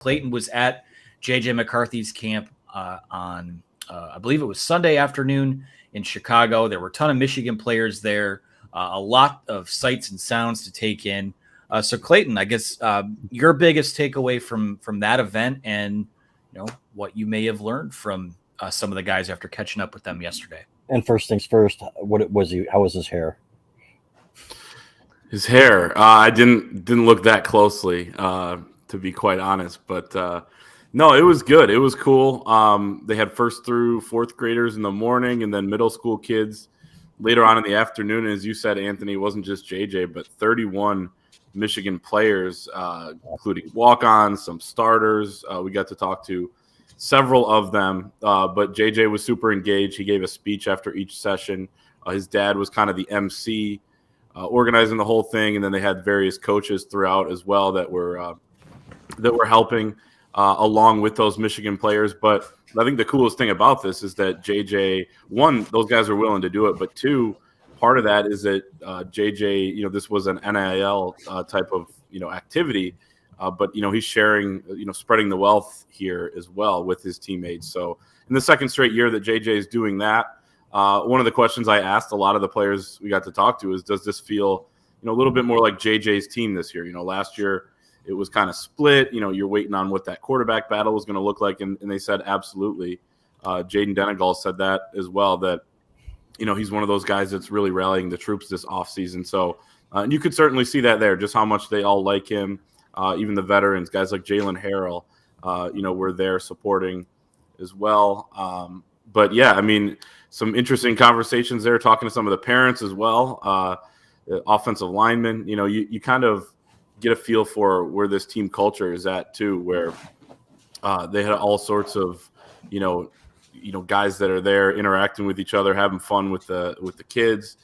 Clayton was at J.J. McCarthy's camp on, I believe it was Sunday afternoon in Chicago. There were a ton of Michigan players there, a lot of sights and sounds to take in. So Clayton, I guess your biggest takeaway from that event, and what you may have learned from some of the guys after catching up with them yesterday. And first things first, what was he? How was his hair? His hair, I didn't look that closely, to be quite honest. But no, it was good. It was cool. They had first through fourth graders in the morning, and then middle school kids later on in the afternoon. And as you said, Anthony, it wasn't just JJ, but 31 Michigan players, including walk-ons, some starters. We got to talk to several of them, but JJ was super engaged. He gave a speech after each session. His dad was kind of the MC, organizing the whole thing, and then they had various coaches throughout as well that were helping along with those Michigan players. But I think the coolest thing about this is that JJ, one, those guys are willing to do it, but two, part of that is that JJ, this was an NIL type of activity, but he's sharing, spreading the wealth here as well with his teammates. So in the second straight year that JJ is doing that, one of the questions I asked a lot of the players we got to talk to is, does this feel, a little bit more like JJ's team this year? Last year it was kind of split. You're waiting on what that quarterback battle was going to look like, and they said absolutely. Jaden Denegal said that as well, that he's one of those guys that's really rallying the troops this offseason. So and you could certainly see that there, just how much they all like him. Even the veterans, guys like Jalen Harrell, were there supporting as well. But yeah, I mean, some interesting conversations there, talking to some of the parents as well, the offensive linemen. You kind of get a feel for where this team culture is at too, where they had all sorts of, guys that are there interacting with each other, having fun with the kids.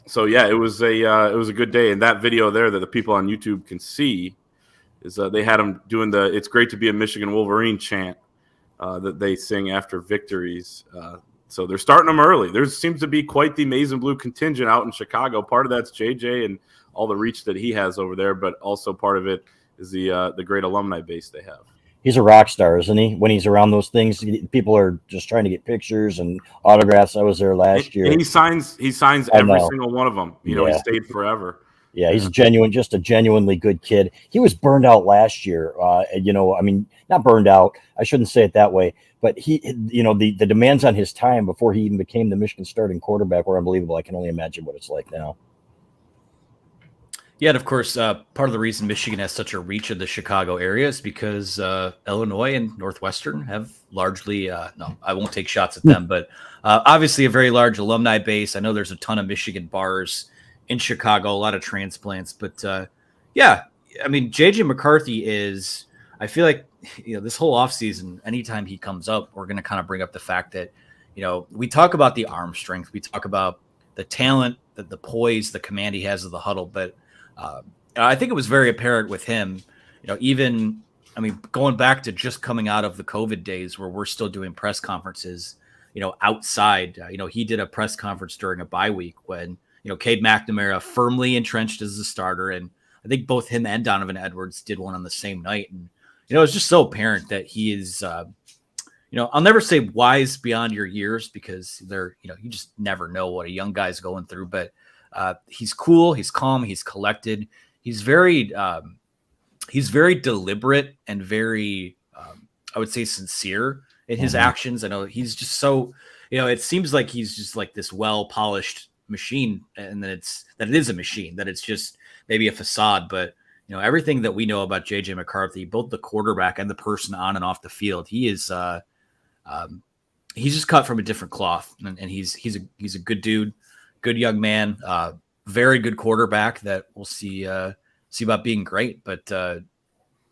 So yeah, it was a good day. And that video there that the people on YouTube can see is they had them doing the "It's great to be a Michigan Wolverine" chant that they sing after victories. So they're starting them early. There seems to be quite the Maize and Blue contingent out in Chicago. Part of that's JJ and all the reach that he has over there, but also part of it is the great alumni base they have. He's a rock star, isn't he? When he's around those things, people are just trying to get pictures and autographs. I was there last year. He signs every single one of them. He stayed forever. Yeah, he's just a genuinely good kid. He was burned out last year. Not burned out. I shouldn't say it that way. But the demands on his time before he even became the Michigan starting quarterback were unbelievable. I can only imagine what it's like now. Yeah, and of course, part of the reason Michigan has such a reach in the Chicago area is because Illinois and Northwestern have largely, no, I won't take shots at them, but obviously a very large alumni base. I know there's a ton of Michigan bars in Chicago, a lot of transplants, but yeah, I mean, J.J. McCarthy is, I feel like, this whole offseason, anytime he comes up, we're going to kind of bring up the fact that, we talk about the arm strength, we talk about the talent, the poise, the command he has of the huddle, but I think it was very apparent with him, going back to just coming out of the COVID days where we're still doing press conferences, outside. He did a press conference during a bye week when, Cade McNamara firmly entrenched as the starter. And I think both him and Donovan Edwards did one on the same night. And, it's just so apparent that he is, I'll never say wise beyond your years because they're, you just never know what a young guy's going through, but he's cool, he's calm, he's collected. He's very deliberate and very, I would say, sincere in his actions. I know he's just so, it seems like he's just like this well-polished machine, and that it is a machine, that it's just maybe a facade. But, everything that we know about J.J. McCarthy, both the quarterback and the person on and off the field, he is, he's just cut from a different cloth, and he's a good dude. Good young man, very good quarterback that we'll see about being great. But I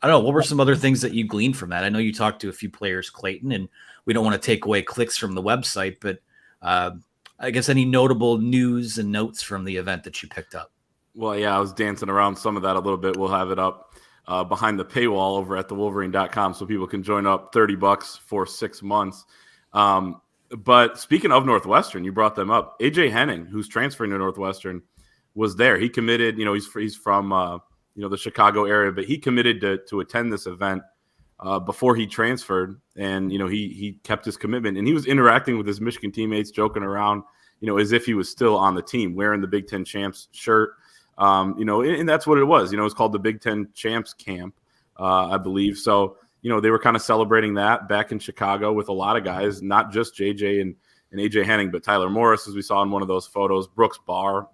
don't know, what were some other things that you gleaned from that? I know you talked to a few players, Clayton, and we don't want to take away clicks from the website, but I guess any notable news and notes from the event that you picked up? Well, yeah, I was dancing around some of that a little bit. We'll have it up behind the paywall over at thewolverine.com so people can join up. $30 for 6 months. But speaking of Northwestern, you brought them up. AJ Henning, who's transferring to Northwestern, was there. He committed. He's from the Chicago area, but he committed to attend this event before he transferred, and he kept his commitment, and he was interacting with his Michigan teammates, joking around, as if he was still on the team, wearing the Big Ten Champs shirt, and that's what it was. It was called the Big Ten Champs Camp, I believe. So they were kind of celebrating that back in Chicago with a lot of guys, not just JJ and AJ Henning, but Tyler Morris, as we saw in one of those photos, Brooks Barr,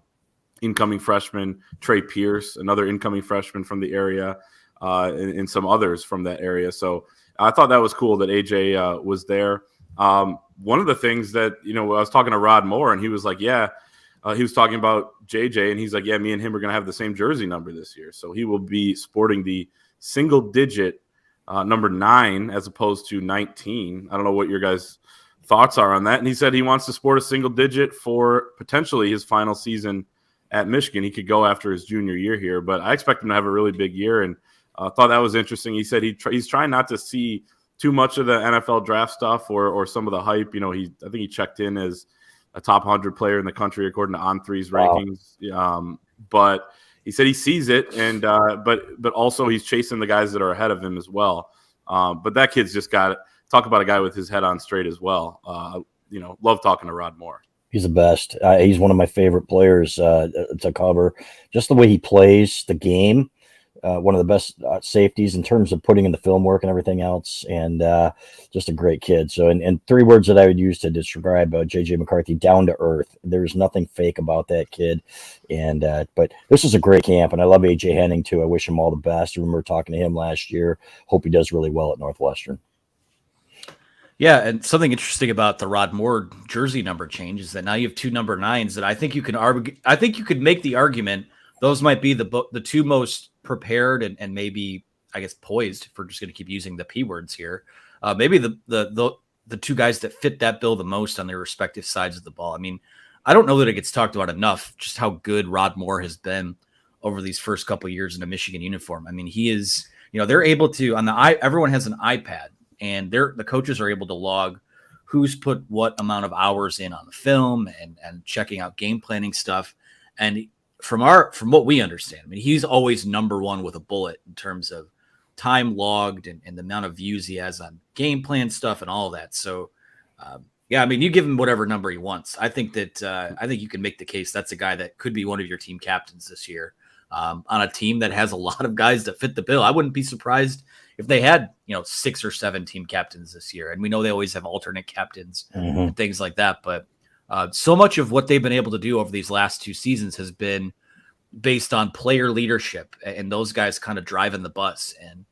incoming freshman, Trey Pierce, another incoming freshman from the area, and some others from that area. So I thought that was cool that AJ was there. One of the things that, I was talking to Rod Moore, and he was like, he was talking about JJ, and he's like, me and him are going to have the same jersey number this year. So he will be sporting the single digit number 9 as opposed to 19. I don't know what your guys' thoughts are on that. And he said he wants to sport a single digit for potentially his final season at Michigan. He could go after his junior year here, but I expect him to have a really big year, and thought that was interesting. He said he's trying not to see too much of the NFL draft stuff or some of the hype. I think he checked in as a top 100 player in the country according to On3's rankings. But he said he sees it, and but also he's chasing the guys that are ahead of him as well. But that kid's just got talk about a guy with his head on straight as well. Love talking to Rod Moore. He's the best. He's one of my favorite players to cover. Just the way he plays the game. One of the best safeties in terms of putting in the film work and everything else, and just a great kid. So, and 3 words that I would use to describe JJ McCarthy: down to earth. There's nothing fake about that kid. And but this is a great camp, and I love AJ Henning too. I wish him all the best. I remember talking to him last year. Hope he does really well at Northwestern. Yeah, and something interesting about the Rod Moore jersey number change is that now you have 2 number 9s that I think you can argue. I think you could make the argument those might be the 2 most prepared and maybe, I guess, poised, if we're just going to keep using the P words here. Maybe the 2 guys that fit that bill the most on their respective sides of the ball. I mean, I don't know that it gets talked about enough just how good Rod Moore has been over these first couple of years in a Michigan uniform. I mean, he is, they're able to everyone has an iPad, and the coaches are able to log who's put what amount of hours in on the film and checking out game planning stuff. And from what we understand, I mean, he's always number 1 with a bullet in terms of time logged and the amount of views he has on game plan stuff and all that. So, I mean, you give him whatever number he wants. I think you can make the case that's a guy that could be one of your team captains this year on a team that has a lot of guys that fit the bill. I wouldn't be surprised if they had, 6 or 7 team captains this year. And we know they always have alternate captains and things like that. But so much of what they've been able to do over these last 2 seasons has been based on player leadership and those guys kind of driving the bus. And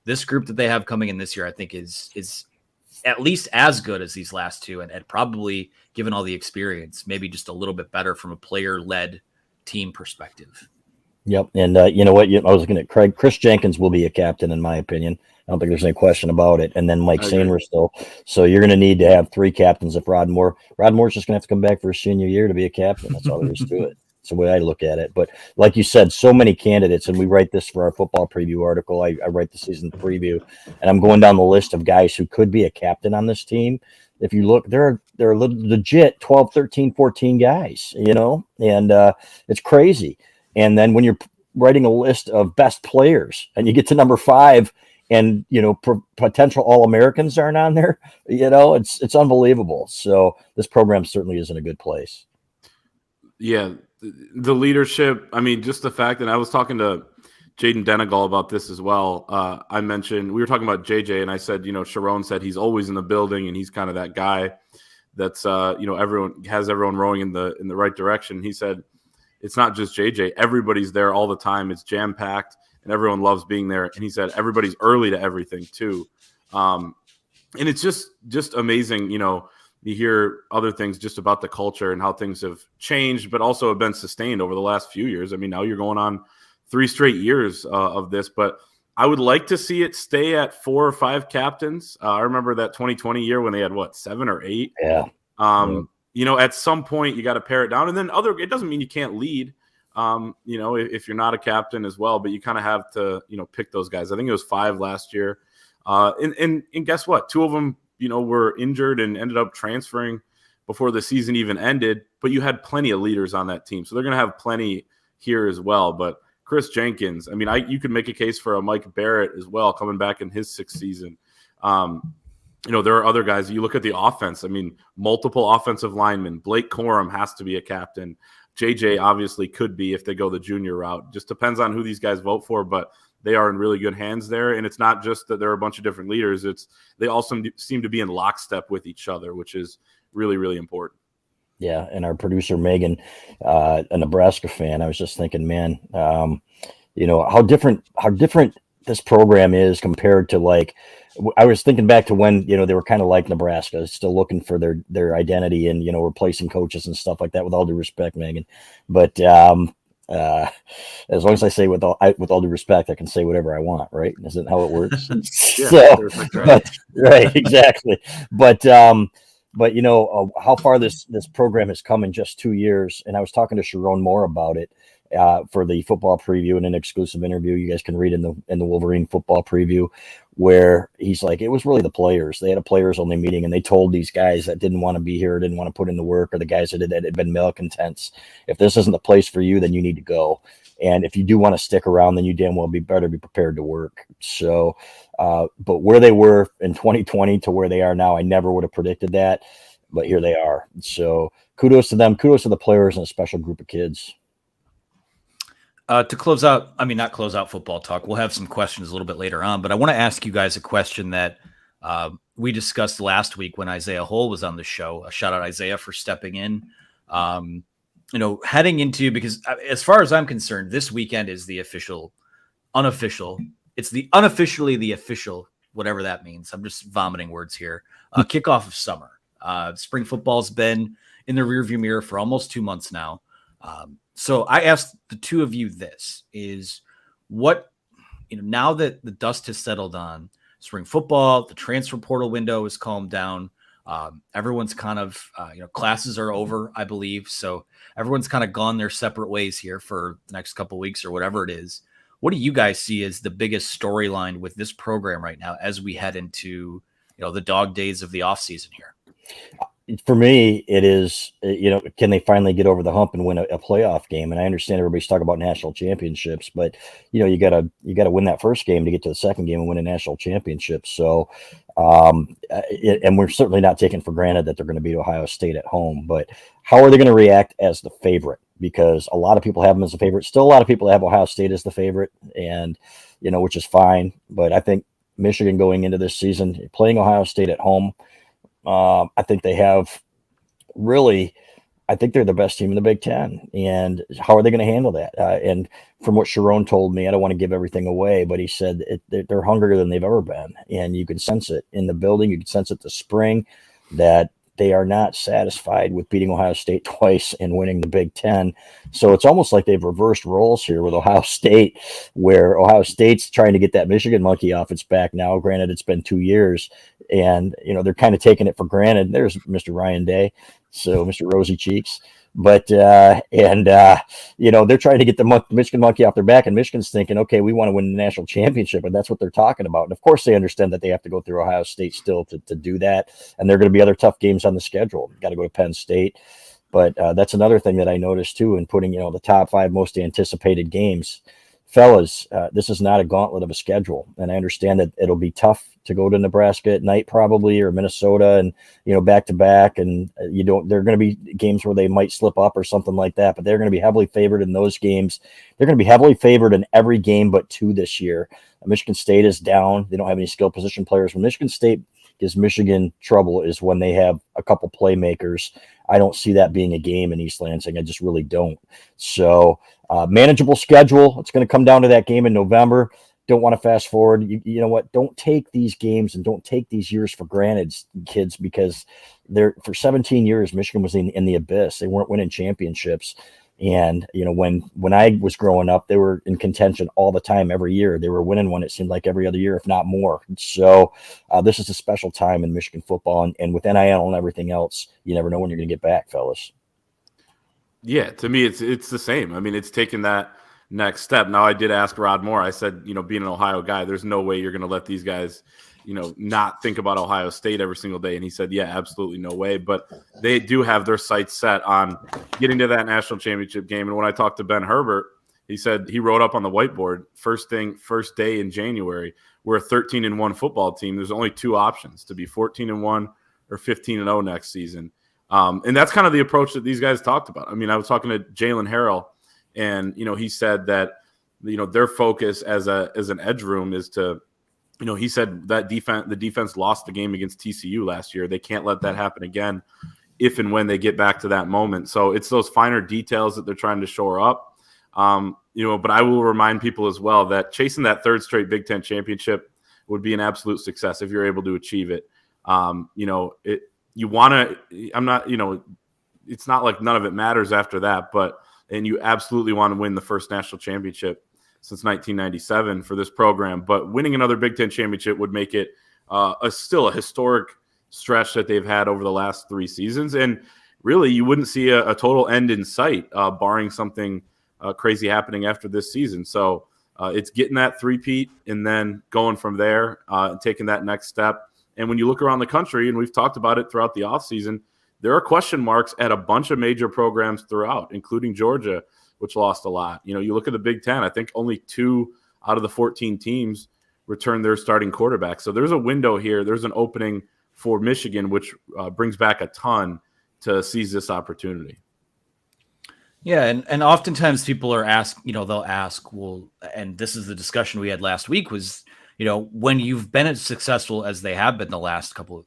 this group that they have coming in this year, I think is at least as good as these last 2, and probably, given all the experience, maybe just a little bit better from a player-led team perspective. Yep. And you know what? I was looking at Craig. Chris Jenkins will be a captain, in my opinion. I don't think there's any question about it. And then Mike Sainer still. So you're going to need to have 3 captains if Rod Moore's just going to have to come back for his senior year to be a captain. That's all there is to it. That's the way I look at it. But like you said, so many candidates, and we write this for our football preview article. I write the season preview, and I'm going down the list of guys who could be a captain on this team. If you look, there are legit 12, 13, 14 guys, and it's crazy. And then when you're writing a list of best players and you get to number 5 and, potential All-Americans aren't on there, it's unbelievable. So this program certainly is in a good place. Yeah. The leadership, I mean, just the fact that I was talking to Jaden Denegal about this as well. I mentioned, we were talking about JJ, and I said, Sharon said he's always in the building, and he's kind of that guy that's, everyone rowing in the right direction. He said, it's not just JJ. Everybody's there all the time. It's jam-packed, and everyone loves being there. And he said everybody's early to everything too. And it's just amazing, you hear other things just about the culture and how things have changed, but also have been sustained over the last few years. I mean, now you're going on 3 straight years of this, but I would like to see it stay at 4 or 5 captains. I remember that 2020 year when they had 7 or 8. Yeah. At some point you got to pare it down, and then it doesn't mean you can't lead, if you're not a captain as well, but you kind of have to, pick those guys. I think it was 5 last year. And guess what? 2 of them, were injured and ended up transferring before the season even ended, but you had plenty of leaders on that team. So they're going to have plenty here as well. But Chris Jenkins. I mean, you could make a case for a Mike Barrett as well, coming back in his 6th season. There are other guys. You look at the offense. I mean, multiple offensive linemen. Blake Corum has to be a captain. JJ obviously could be if they go the junior route. Just depends on who these guys vote for, but they are in really good hands there. And it's not just that there are a bunch of different leaders. They also seem to be in lockstep with each other, which is really, really important. Yeah, and our producer Megan, a Nebraska fan, I was just thinking, man, how different this program is compared to, like, I was thinking back to when they were kind of like Nebraska, still looking for their identity and replacing coaches and stuff like that. With all due respect, Megan, but as long as I say with all due respect, I can say whatever I want, right? Isn't how it works? Right, exactly. But how far this program has come in just 2 years. And I was talking to Sharon Moore about it for the football preview, in an exclusive interview you guys can read in the Wolverine football preview, where he's like, it was really the players. They had a players only meeting, and they told these guys that didn't want to be here, didn't want to put in the work, or the guys that had been malcontents, if this isn't the place for you, then you need to go. And if you do want to stick around, then you damn well better be prepared to work. So, but where they were in 2020 to where they are now, I never would have predicted that, but here they are. So kudos to them. Kudos to the players and a special group of kids. To close out, not close out football talk, we'll have some questions a little bit later on, but I want to ask you guys a question that we discussed last week when Isaiah Hull was on the show. A shout out Isaiah for stepping in. Heading into, because as far as I'm concerned, this weekend is the unofficially the official, whatever that means. I'm just vomiting words here. Kickoff of summer. Spring football's been in the rearview mirror for almost 2 months now. So I asked the two of you this, is what, now that the dust has settled on spring football, the transfer portal window is calmed down. Everyone's kind of, classes are over, I believe. So everyone's kind of gone their separate ways here for the next couple of weeks or whatever it is. What do you guys see as the biggest storyline with this program right now as we head into, the dog days of the off season here? For me, it is, can they finally get over the hump and win a playoff game? And I understand everybody's talking about national championships, but you gotta win that first game to get to the second game and win a national championship. So, and we're certainly not taking for granted that they're going to beat Ohio State at home. But how are they going to react as the favorite? Because a lot of people have them as the favorite. Still, a lot of people have Ohio State as the favorite, and which is fine. But I think Michigan going into this season, playing Ohio State at home, I think they have I think they're the best team in the Big Ten. And how are they going to handle that? And from what Sharon told me, I don't want to give everything away, but he said they're hungrier than they've ever been. And you can sense it in the building. You can sense it this spring that they are not satisfied with beating Ohio State twice and winning the Big Ten. So it's almost like they've reversed roles here with Ohio State, where Ohio State's trying to get that Michigan monkey off its back now. Granted, it's been 2 years, and they're kind of taking it for granted. There's Mr. Ryan Day, so Mr. Rosy Cheeks. But they're trying to get the Michigan monkey off their back, and Michigan's thinking, okay, we want to win the national championship, and that's what they're talking about. And of course, they understand that they have to go through Ohio State still to do that, and there are going to be other tough games on the schedule. Got to go to Penn State, but that's another thing that I noticed too in putting the top 5 most anticipated games. Fellas, this is not a gauntlet of a schedule, and I understand that it'll be tough to go to Nebraska at night probably, or Minnesota, and back to back, and there are going to be games where they might slip up or something like that, but they're going to be heavily favored in those games. They're going to be heavily favored in every game but 2 this year. Michigan State is down. They don't have any skill position players. When Michigan State gives Michigan trouble is when they have a couple playmakers. I don't see that being a game in East Lansing. I just really don't. So manageable schedule. It's going to come down to that game in November. Don't want to fast forward. You know what? Don't take these games and don't take these years for granted, kids, because for 17 years, Michigan was in the abyss. They weren't winning championships. And, when I was growing up, they were in contention all the time, every year. They were winning one, it seemed like, every other year, if not more. So this is a special time in Michigan football. And with NIL and everything else, you never know when you're going to get back, fellas. Yeah, to me, it's the same. I mean, it's taking that next step. Now, I did ask Rod Moore. I said, being an Ohio guy, there's no way you're going to let these guys not think about Ohio State every single day. And he said, yeah, absolutely no way. But they do have their sights set on getting to that national championship game. And when I talked to Ben Herbert, He said he wrote up on the whiteboard first day in January, we're a 13-1 football team. There's only two options, to be 14-1 or 15-0 next season. And that's kind of the approach that these guys talked about. I mean, I was talking to Jalen Harrell, and he said that their focus as an edge room is to, he said that the defense lost the game against TCU last year. They can't let that happen again if and when they get back to that moment. So it's those finer details that they're trying to shore up. But I will remind people as well that chasing that third straight Big Ten championship would be an absolute success if you're able to achieve it. It's not like none of it matters after that, and you absolutely want to win the first national championship since 1997 for this program. But winning another Big Ten championship would make it still a historic stretch that they've had over the last 3 seasons. And really, you wouldn't see a total end in sight, barring something crazy happening after this season. So it's getting that three-peat and then going from there and taking that next step. And when you look around the country, and we've talked about it throughout the offseason, there are question marks at a bunch of major programs throughout, including Georgia, which lost a lot. You look at the Big Ten, I think only 2 out of the 14 teams returned their starting quarterback. So there's a window here. There's an opening for Michigan, which brings back a ton to seize this opportunity. Yeah, and oftentimes people are asked, they'll ask, well, and this is the discussion we had last week was, when you've been as successful as they have been the last couple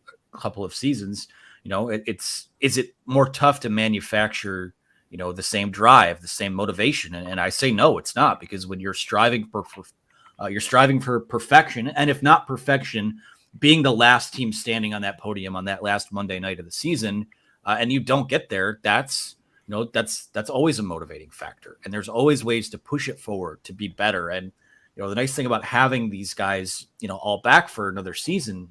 of seasons, is it more tough to manufacture, the same drive, the same motivation? And I say no, it's not, because when you're striving for perfection, and if not perfection, being the last team standing on that podium on that last Monday night of the season, and you don't get there, that's always a motivating factor. And there's always ways to push it forward, to be better. And, the nice thing about having these guys, all back for another season,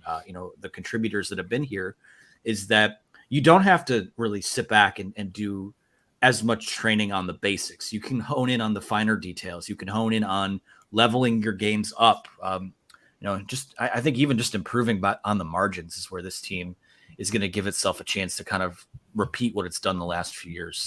the contributors that have been here, is that you don't have to really sit back and do as much training on the basics. You can hone in on the finer details. You can hone in on leveling your games up. I think even just improving on the margins is where this team is going to give itself a chance to kind of repeat what it's done the last few years.